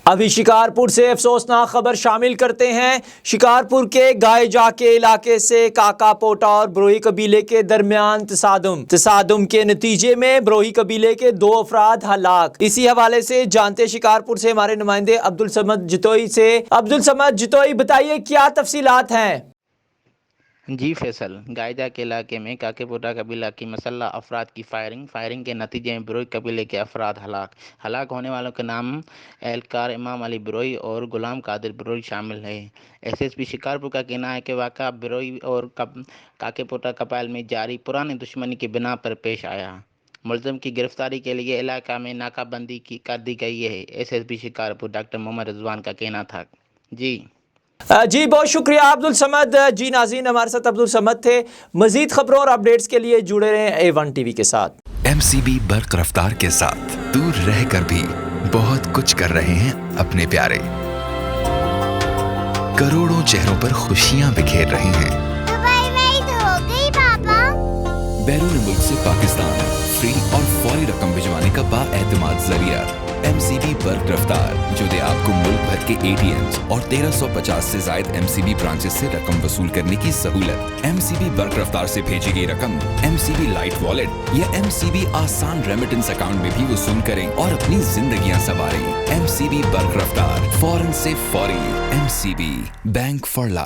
ابھی شکارپور سے افسوسناک خبر شامل کرتے ہیں۔ شکارپور کے گائے جا کے علاقے سے کاکا پوٹا اور بروئی قبیلے کے درمیان تصادم کے نتیجے میں بروئی قبیلے کے 2 افراد ہلاک۔ اسی حوالے سے جانتے شکارپور سے ہمارے نمائندے عبدالصمد جتوئی سے۔ عبدالصمد جتوئی، بتائیے کیا تفصیلات ہیں؟ جی فیصل، گائیجا کے علاقے میں کاکے پوٹا قبیلہ کی مسلح افراد کی فائرنگ کے نتیجے میں بروئی قبیلے کے افراد ہلاک ہونے والوں کے نام اہلکار امام علی بروئی اور غلام قادر بروئی شامل ہیں۔ ایس ایس پی شکارپور کا کہنا ہے کہ واقعہ بروئی اور کاکے پوٹا قبائل میں جاری پرانی دشمنی کی بنا پر پیش آیا۔ ملزم کی گرفتاری کے لیے علاقہ میں ناکہ بندی کر دی گئی ہے۔ S S P Shikarpur doctor Muhammad Rizwan کا کہنا تھا۔ جی بہت شکریہ عبدالصمد۔ جی ناظرین، ہمارے ساتھ عبدالصمد تھے۔ مزید خبروں اور اپڈیٹس کے لیے جڑے رہیں A1 ٹی وی کے ساتھ۔ MCB برق رفتار کے ساتھ دور رہ کر بھی بہت کچھ کر رہے ہیں اپنے پیارے، کروڑوں چہروں پر خوشیاں بکھیر رہے ہیں۔ دبئی میں ہی تو ہو گئی پاپا۔ بیرون ملک سے پاکستان فری اور فوری رقم بھجوانے کا بااعتماد ذریعہ MCB برق رفتار، جو دے آپ کو ملک بھر کے ATMs اور 1350 سے زائد MCB برانچز سے رقم وصول کرنے کی سہولت۔ MCB برق رفتار سے بھیجی گئی رقم MCB لائٹ والیٹ یا MCB آسان ریمیٹنس اکاؤنٹ میں بھی وصول کریں اور اپنی زندگیاں سنواریں۔ MCB برق رفتار، فوراً سے فوری۔ MCB bank for life.